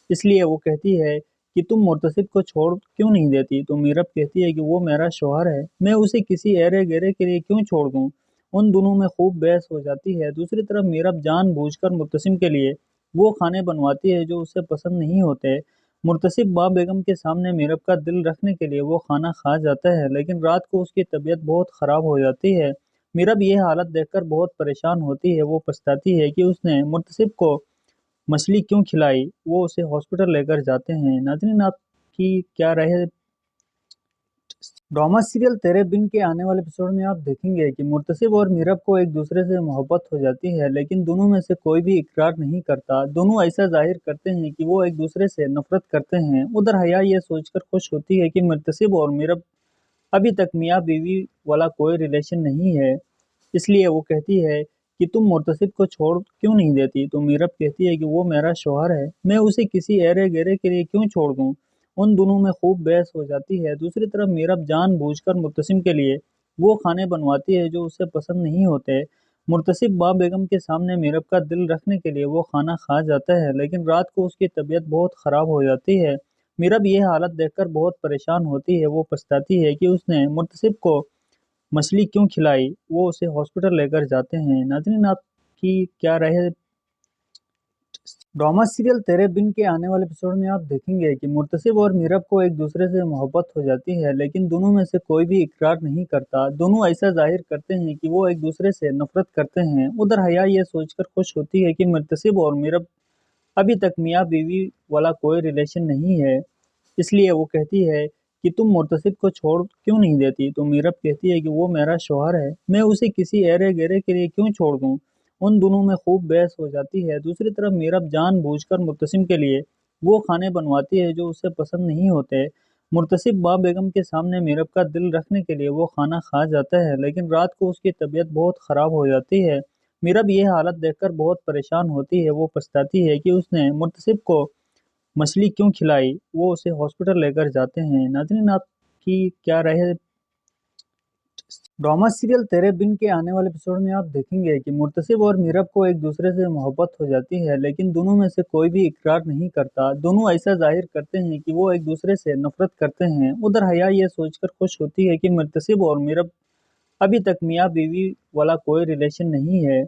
اس لیے وہ کہتی ہے کہ تم مرتصب کو چھوڑ کیوں نہیں دیتی؟ تو میرب کہتی ہے کہ وہ میرا شوہر ہے، میں اسے کسی ایرے گیرے کے لیے کیوں چھوڑ دوں؟ ان دونوں میں خوب بحث ہو جاتی ہے۔ دوسری طرف میرب جان بوجھ کر مرتصم کے لیے وہ کھانے بنواتی ہے جو اسے پسند نہیں ہوتے۔ مرتصب ماں بیگم کے سامنے میرب کا دل رکھنے کے لیے وہ کھانا کھا جاتا ہے، لیکن رات کو اس کی طبیعت بہت خراب ہو جاتی ہے۔ میرب یہ حالت دیکھ کر بہت پریشان ہوتی ہے، وہ پچھتاتی ہے کہ اس نے مرتصب کو مچھلی کیوں کھلائی۔ وہ اسے ہاسپٹل لے کر جاتے ہیں۔ ناظرین، آپ کی کیا رائے ہے؟ ڈرامہ سیریل تیرے بن کے آنے والے ایپیسوڈ میں آپ دیکھیں گے کہ مرتصب اور میرب کو ایک دوسرے سے محبت ہو جاتی ہے، لیکن دونوں میں سے کوئی بھی اقرار نہیں کرتا۔ دونوں ایسا ظاہر کرتے ہیں کہ وہ ایک دوسرے سے نفرت کرتے ہیں۔ ادھر حیا یہ سوچ کر خوش ہوتی ہے کہ مرتصب اور میرب ابھی تک میاں بیوی والا کوئی ریلیشن نہیں ہے، اس لیے وہ کہتی ہے کہ تم مرتصب کو چھوڑ کیوں نہیں دیتی؟ تو میرب کہتی ہے کہ وہ میرا شوہر ہے، میں اسے کسی ایرے گیرے کے لیے کیوں چھوڑ دوں؟ ان دونوں میں خوب بحث ہو جاتی ہے۔ دوسری طرف میرب جان بوجھ کر مرتصم کے لیے وہ کھانے بنواتی ہے جو اسے پسند نہیں ہوتے۔ مرتصب ماں بیگم کے سامنے میرب کا دل رکھنے کے لیے وہ کھانا کھا جاتا ہے، لیکن رات کو اس کی طبیعت بہت خراب ہو جاتی ہے۔ میرب یہ حالت دیکھ کر بہت پریشان ہوتی ہے، وہ پچھتاتی ہے کہ اس نے مرتصب کو مچھلی کیوں کھلائی۔ وہ اسے ہاسپٹل لے کر جاتے ہیں۔ ناظرین، آپ کی کیا رائے ہے؟ ڈرامہ سیریل تیرے بن کے آنے والے ایپیسوڈ میں آپ دیکھیں گے کہ مرتصب اور میرب کو ایک دوسرے سے محبت ہو جاتی ہے، لیکن دونوں میں سے کوئی بھی اقرار نہیں کرتا۔ دونوں ایسا ظاہر کرتے ہیں کہ وہ ایک دوسرے سے نفرت کرتے ہیں۔ ادھر حیا یہ سوچ کر خوش ہوتی ہے کہ مرتصب اور میرب ابھی تک میاں بیوی والا کوئی ریلیشن نہیں ہے، اس لیے وہ کہتی ہے کہ تم مرتصب کو چھوڑ کیوں نہیں دیتی؟ تو میرب کہتی ہے کہ وہ میرا شوہر ہے، میں اسے کسی ایرے گیرے کے لیے کیوں چھوڑ دوں؟ ان دونوں میں خوب بحث ہو جاتی ہے۔ دوسری طرف میرب جان بوجھ کر مرتصم کے لیے وہ کھانے بنواتی ہے جو اسے پسند نہیں ہوتے۔ مرتصب ماں بیگم کے سامنے میرب کا دل رکھنے کے لیے وہ کھانا کھا جاتا ہے، لیکن رات کو اس کی طبیعت بہت خراب ہو جاتی ہے۔ میرب یہ حالت دیکھ کر بہت پریشان ہوتی ہے، وہ پچھتاتی ہے کہ اس نے مرتصب کو مچھلی کیوں کھلائی۔ وہ اسے ہاسپٹل لے کر جاتے ہیں۔ ناظرین، آپ کی کیا رائے ہے؟ ڈرامہ سیریل تیرے بن کے آنے والے ایپیسوڈ میں آپ دیکھیں گے کہ مرتصب اور میرب کو ایک دوسرے سے محبت ہو جاتی ہے، لیکن دونوں میں سے کوئی بھی اقرار نہیں کرتا۔ دونوں ایسا ظاہر کرتے ہیں کہ وہ ایک دوسرے سے نفرت کرتے ہیں۔ ادھر حیا یہ سوچ کر خوش ہوتی ہے کہ مرتصب اور میرب ابھی تک میاں بیوی والا کوئی ریلیشن نہیں ہے،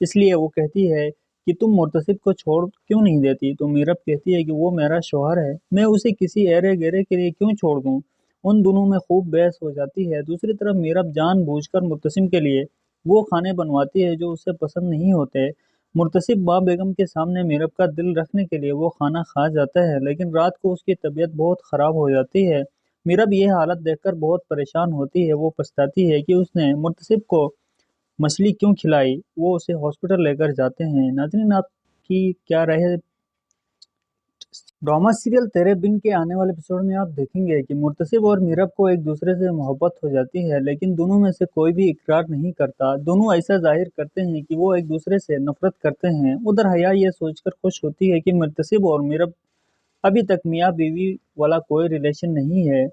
اس لیے وہ کہتی ہے کہ تم مرتصب کو چھوڑ کیوں نہیں دیتی؟ تو میرب کہتی ہے کہ وہ میرا شوہر ہے، میں اسے کسی ایرے گیرے کے لیے کیوں چھوڑ دوں؟ ان دونوں میں خوب بحث ہو جاتی ہے۔ دوسری طرف میرب جان بوجھ کر مرتصم کے لیے وہ کھانے بنواتی ہے جو اسے پسند نہیں ہوتے۔ مرتصب ماں بیگم کے سامنے میرب کا دل رکھنے کے لیے وہ کھانا کھا جاتا ہے، لیکن رات کو اس کی طبیعت بہت خراب ہو جاتی ہے۔ میرب یہ حالت دیکھ کر بہت پریشان ہوتی ہے، وہ پچھتاتی ہے کہ اس نے مرتصب کو مچھلی کیوں کھلائی۔ وہ اسے ہاسپٹل لے کر جاتے ہیں۔ ناظرین، آپ کی کیا رائے ہے؟ ड्रामा सीरियल तेरे बिन के आने वाले एपिसोड में आप देखेंगे कि मुर्तसिब और मीरब को एक दूसरे से मोहब्बत हो जाती है, लेकिन दोनों में से कोई भी इकरार नहीं करता। दोनों ऐसा जाहिर करते हैं कि वो एक दूसरे से नफरत करते हैं। उधर हया ये सोचकर खुश होती है कि मुर्तसिब और मीरब अभी तक मियाँ बीवी वाला कोई रिलेशन नहीं है,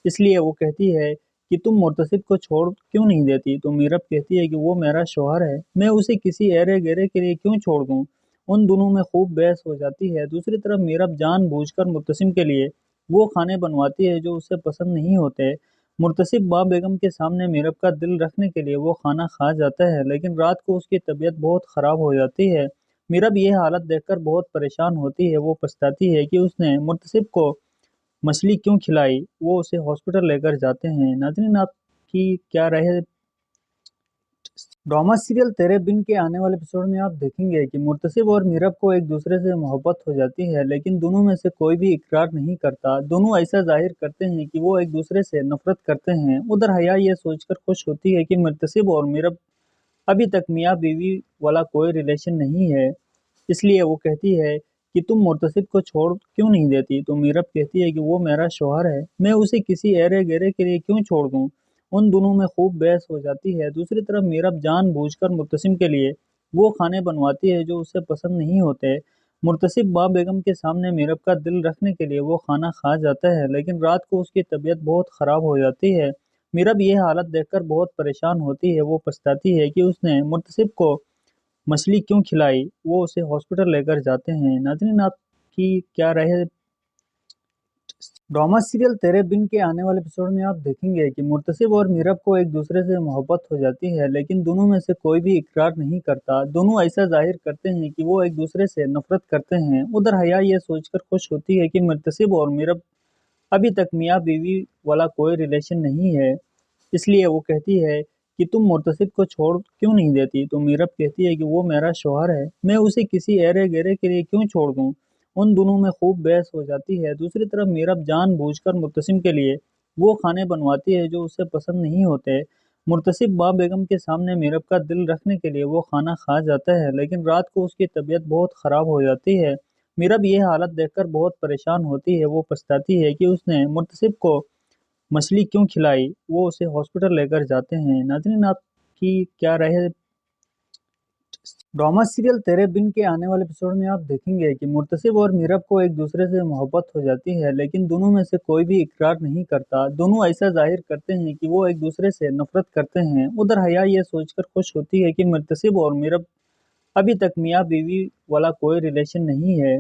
इसलिए वो कहती है कि तुम मुर्तसिब को छोड़ क्यों नहीं देती। तो मीरब कहती है कि वो मेरा शौहर है, मैं उसे किसी ऐरे गहरे के लिए क्यों छोड़ दूं। उन दोनों में खूब बहस हो जाती है। दूसरी तरफ मीरब जानबूझकर मुर्तसिम के लिए वो खाने बनवाती है जो उसे पसंद नहीं होते। मुर्तसिब माँ बेगम के सामने मीरब का दिल रखने के लिए वो खाना खा जाता है, लेकिन रात को उसकी तबीयत बहुत खराब हो जाती है। मीरब ये हालत देखकर बहुत परेशान होती है। वो पछताती है कि उसने मुर्तसिब को मछली क्यों खिलाई। वो उसे हॉस्पिटल लेकर जाते हैं। नाज़रीन, आपकी क्या राय है। ड्रामा सीरियल तेरे बिन के आने वाले एपिसोड में आप देखेंगे कि मुर्तसिब और मीरब को एक दूसरे से मोहब्बत हो जाती है, लेकिन दोनों में से कोई भी इकरार नहीं करता। दोनों ऐसा जाहिर करते हैं कि वो एक दूसरे से नफरत करते हैं। उधर हया ये सोचकर खुश होती है कि मुर्तसिब और मीरब अभी तक मियाँ बीवी वाला कोई रिलेशन नहीं है, इसलिए वो कहती है कि तुम मुर्तसिब को छोड़ क्यों नहीं देती। तो मीरब कहती है कि वो मेरा शौहर है, मैं उसे किसी ऐरे गहरे के लिए क्यों छोड़ दूं। उन दोनों में खूब बहस हो जाती है। दूसरी तरफ मीरब जानबूझकर मुर्तसिम के लिए वो खाने बनवाती है जो उसे पसंद नहीं होते। मुर्तसिब माँ बेगम के सामने मीरब का दिल रखने के लिए वो खाना खा जाता है, लेकिन रात को उसकी तबीयत बहुत खराब हो जाती है। मीरब ये हालत देखकर बहुत परेशान होती है। वो पछताती है कि उसने मुर्तसिब को मछली क्यों खिलाई। वो उसे हॉस्पिटल लेकर जाते हैं। नाज़रीन, आपकी क्या राय है। ड्रामा सीरियल तेरे बिन के आने वाले एपिसोड में आप देखेंगे कि मुर्तसिब और मीरब को एक दूसरे से मोहब्बत हो जाती है, लेकिन दोनों में से कोई भी इकरार नहीं करता। दोनों ऐसा जाहिर करते हैं कि वो एक दूसरे से नफरत करते हैं। उधर हया ये सोचकर खुश होती है कि मुर्तसिब और मीरब अभी तक मियाँ बीवी वाला कोई रिलेशन नहीं है, इसलिए वो कहती है कि तुम मुर्तसिब को छोड़ क्यों नहीं देती। तो मीरब कहती है कि वो मेरा शौहर है, मैं उसे किसी ऐरे गहरे के लिए क्यों छोड़ दूं। उन दोनों में खूब बहस हो जाती है। दूसरी तरफ मीरब जानबूझकर मुर्तसिम के लिए वो खाने बनवाती है जो उसे पसंद नहीं होते। मुर्तसिब माँ बेगम के सामने मीरब का दिल रखने के लिए वो खाना खा जाता है, लेकिन रात को उसकी तबीयत बहुत खराब हो जाती है। मीरब ये हालत देखकर बहुत परेशान होती है। वो पछताती है कि उसने मुर्तसिब को मछली क्यों खिलाई। वो उसे हॉस्पिटल लेकर जाते हैं। नाज़रीन, आपकी क्या राय है। ड्रामा सीरियल तेरे बिन के आने वाले एपिसोड में आप देखेंगे कि मुर्तसिब और मीरब को एक दूसरे से मोहब्बत हो जाती है, लेकिन दोनों में से कोई भी इकरार नहीं करता। दोनों ऐसा जाहिर करते हैं कि वो एक दूसरे से नफरत करते हैं। उधर हया ये सोचकर खुश होती है कि मुर्तसिब और मीरब अभी तक मियाँ बीवी वाला कोई रिलेशन नहीं है,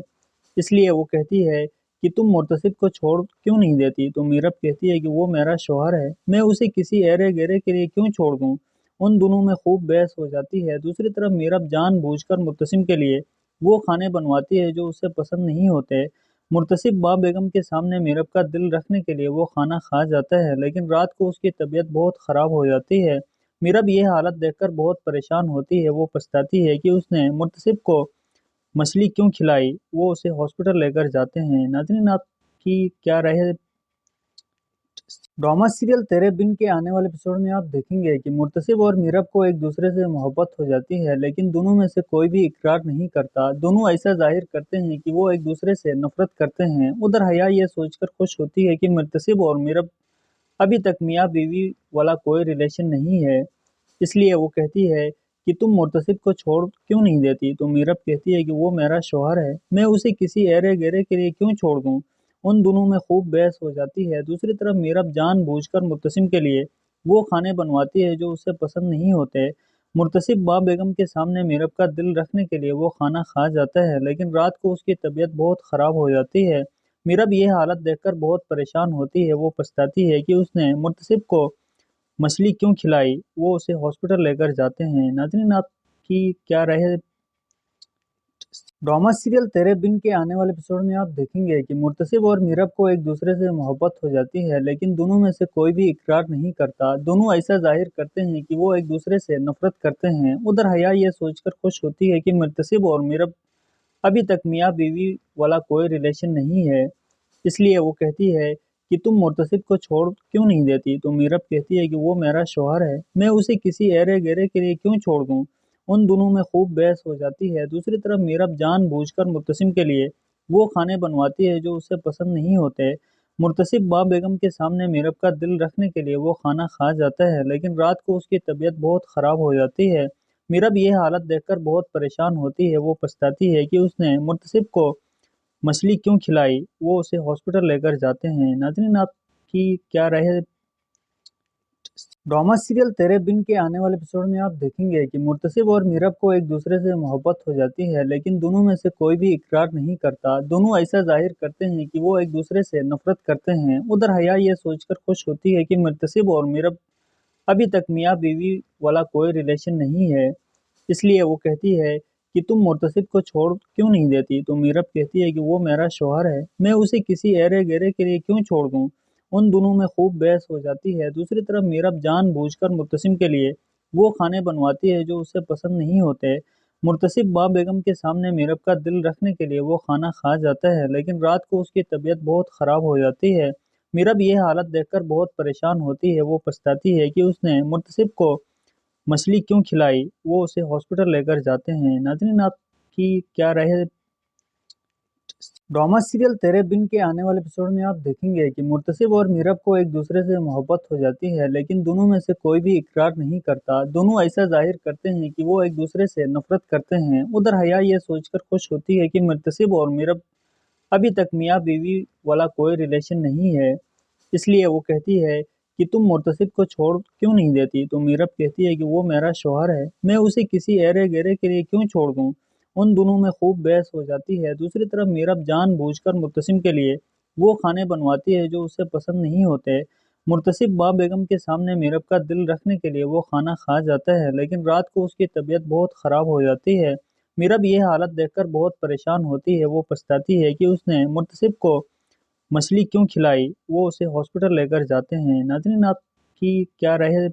इसलिए वो कहती है कि तुम मुर्तसिब को छोड़ क्यों नहीं देती। तो मीरब कहती है कि वो मेरा शौहर है, मैं उसे किसी ऐरे गहरे के लिए क्यों छोड़ दूं। उन दोनों में खूब बहस हो जाती है। दूसरी तरफ मीरब जानबूझकर मुर्तसिम के लिए वो खाने बनवाती है जो उसे पसंद नहीं होते। मुर्तसिब माँ बेगम के सामने मीरब का दिल रखने के लिए वो खाना खा जाता है, लेकिन रात को उसकी तबीयत बहुत खराब हो जाती है। मीरब ये हालत देखकर बहुत परेशान होती है। वो पछताती है कि उसने मुर्तसिब को मछली क्यों खिलाई। वो उसे हॉस्पिटल लेकर जाते हैं। नाज़रीन, आपकी क्या राय है। ड्रामा सीरियल तेरे बिन के आने वाले एपिसोड में आप देखेंगे कि मुर्तसिब और मीरब को एक दूसरे से मोहब्बत हो जाती है, लेकिन दोनों में से कोई भी इकरार नहीं करता। दोनों ऐसा जाहिर करते हैं कि वो एक दूसरे से नफरत करते हैं। उधर हया ये सोचकर खुश होती है कि मुर्तसिब और मीरब अभी तक मियाँ बीवी वाला कोई रिलेशन नहीं है, इसलिए वो कहती है कि तुम मुर्तसिब को छोड़ क्यों नहीं देती। तो मीरब कहती है कि वो मेरा शौहर है, मैं उसे किसी ऐरे गहरे के लिए क्यों छोड़ दूं। उन दोनों में खूब बहस हो जाती है। दूसरी तरफ मीरब जानबूझकर मुर्तसिम के लिए वो खाने बनवाती है जो उसे पसंद नहीं होते। मुर्तसिब माँ बेगम के सामने मीरब का दिल रखने के लिए वो खाना खा जाता है, लेकिन रात को उसकी तबीयत बहुत खराब हो जाती है। मीरब ये हालत देखकर बहुत परेशान होती है। वो पछताती है कि उसने मुर्तसिब को मछली क्यों खिलाई। वो उसे हॉस्पिटल लेकर जाते हैं। नाज़रीन, आपकी क्या राय है। ड्रामा सीरियल तेरे बिन के आने वाले एपिसोड में आप देखेंगे कि मुर्तसिब और मीरब को एक दूसरे से मोहब्बत हो जाती है, लेकिन दोनों में से कोई भी इकरार नहीं करता। दोनों ऐसा जाहिर करते हैं कि वो एक दूसरे से नफरत करते हैं। उधर हया ये सोचकर खुश होती है कि मुर्तसिब और मीरब अभी तक मियाँ बीवी वाला कोई रिलेशन नहीं है, इसलिए वो कहती है कि तुम मुर्तसिब को छोड़ क्यों नहीं देती। तो मीरब कहती है कि वो मेरा शौहर है, मैं उसे किसी ऐरे गहरे के लिए क्यों छोड़ दूं। उन दोनों में खूब बहस हो जाती है। दूसरी तरफ मीरब जानबूझकर मुर्तसिम के लिए وہ کھانے بنواتی ہے جو اسے پسند نہیں ہوتے۔ مرتصب ماں بیگم کے سامنے میرب کا دل رکھنے کے لیے وہ کھانا کھا جاتا ہے، لیکن رات کو اس کی طبیعت بہت خراب ہو جاتی ہے۔ میرب یہ حالت دیکھ کر بہت پریشان ہوتی ہے، وہ پچھتاتی ہے کہ اس نے مرتصب کو مچھلی کیوں کھلائی۔ وہ اسے ہاسپٹل لے کر جاتے ہیں۔ ناظرین، آپ کی کیا رائے ہے؟ ڈرامہ سیریل تیرے بن کے آنے والے ایپیسوڈ میں آپ دیکھیں گے کہ مرتصب اور میرب کو ایک دوسرے سے محبت ہو جاتی ہے، لیکن دونوں میں سے کوئی بھی اقرار نہیں کرتا۔ دونوں ایسا ظاہر کرتے ہیں کہ وہ ایک دوسرے سے نفرت کرتے ہیں۔ ادھر حیا یہ سوچ کر خوش ہوتی ہے کہ مرتصب اور میرب ابھی تک میاں بیوی والا کوئی ریلیشن نہیں ہے، اس لیے وہ کہتی ہے کہ تم مرتصب کو چھوڑ کیوں نہیں دیتی؟ تو میرب کہتی ہے کہ وہ میرا شوہر ہے، میں اسے کسی ایرے گیرے کے لیے کیوں چھوڑ دوں؟ ان دونوں میں خوب بحث ہو جاتی ہے۔ دوسری طرف میرب جان بوجھ کر مرتصم کے لیے وہ کھانے بنواتی ہے جو اسے پسند نہیں ہوتے۔ مرتصب ماں بیگم کے سامنے میرب کا دل رکھنے کے لیے وہ کھانا کھا جاتا ہے، لیکن رات کو اس کی طبیعت بہت خراب ہو جاتی ہے۔ میرب یہ حالت دیکھ کر بہت پریشان ہوتی ہے، وہ پچھتاتی ہے کہ اس نے مرتصب کو مچھلی کیوں کھلائی۔ وہ اسے ہاسپٹل لے کر جاتے ہیں۔ ناظرین، آپ کی کیا رائے ہے؟ ڈرامہ سیریل تیرے بن کے آنے والے ایپیسوڈ میں آپ دیکھیں گے کہ مرتصب اور میرب کو ایک دوسرے سے محبت ہو جاتی ہے، لیکن دونوں میں سے کوئی بھی اقرار نہیں کرتا۔ دونوں ایسا ظاہر کرتے ہیں کہ وہ ایک دوسرے سے نفرت کرتے ہیں۔ ادھر حیا یہ سوچ کر خوش ہوتی ہے کہ مرتصب اور میرب ابھی تک میاں بیوی والا کوئی ریلیشن نہیں ہے، اس لیے وہ کہتی ہے کہ تم مرتصب کو چھوڑ کیوں نہیں دیتی؟ تو میرب کہتی ہے کہ وہ میرا شوہر ہے، میں اسے کسی ایرے گیرے کے لیے کیوں چھوڑ دوں؟ ان دونوں میں خوب بحث ہو جاتی ہے۔ دوسری طرف میرب جان بوجھ کر مرتصم کے لیے وہ کھانے بنواتی ہے جو اسے پسند نہیں ہوتے۔ مرتصب ماں بیگم کے سامنے میرب کا دل رکھنے کے لیے وہ کھانا کھا جاتا ہے، لیکن رات کو اس کی طبیعت بہت خراب ہو جاتی ہے۔ میرب یہ حالت دیکھ کر بہت پریشان ہوتی ہے، وہ پچھتاتی ہے کہ اس نے مرتصب کو مچھلی کیوں کھلائی۔ وہ اسے ہاسپٹل لے کر جاتے ہیں۔ ناظرین، آپ کی کیا رائے ہے؟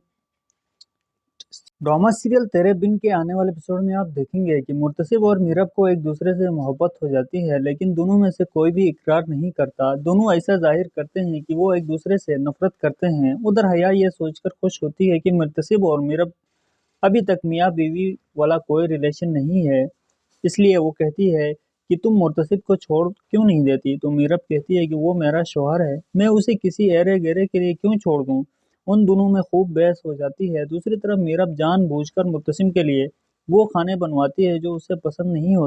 ڈرامہ سیریل تیرے بن کے آنے والے ایپیسوڈ میں آپ دیکھیں گے کہ مرتصب اور میرب کو ایک دوسرے سے محبت ہو جاتی ہے، لیکن دونوں میں سے کوئی بھی اقرار نہیں کرتا۔ دونوں ایسا ظاہر کرتے ہیں کہ وہ ایک دوسرے سے نفرت کرتے ہیں۔ ادھر حیا یہ سوچ کر خوش ہوتی ہے کہ مرتصب اور میرب ابھی تک میاں بیوی والا کوئی ریلیشن نہیں ہے، اس لیے وہ کہتی ہے کہ تم مرتصب کو چھوڑ کیوں نہیں دیتی؟ تو میرب کہتی ہے کہ وہ میرا شوہر ہے، میں اسے کسی ایرے گیرے کے لیے کیوں چھوڑ دوں؟ ان دونوں میں خوب بحث ہو جاتی ہے۔ دوسری طرف میرب جان بوجھ کر مرتصم کے لیے وہ کھانے بنواتی ہے جو اسے پسند نہیں ہوتے۔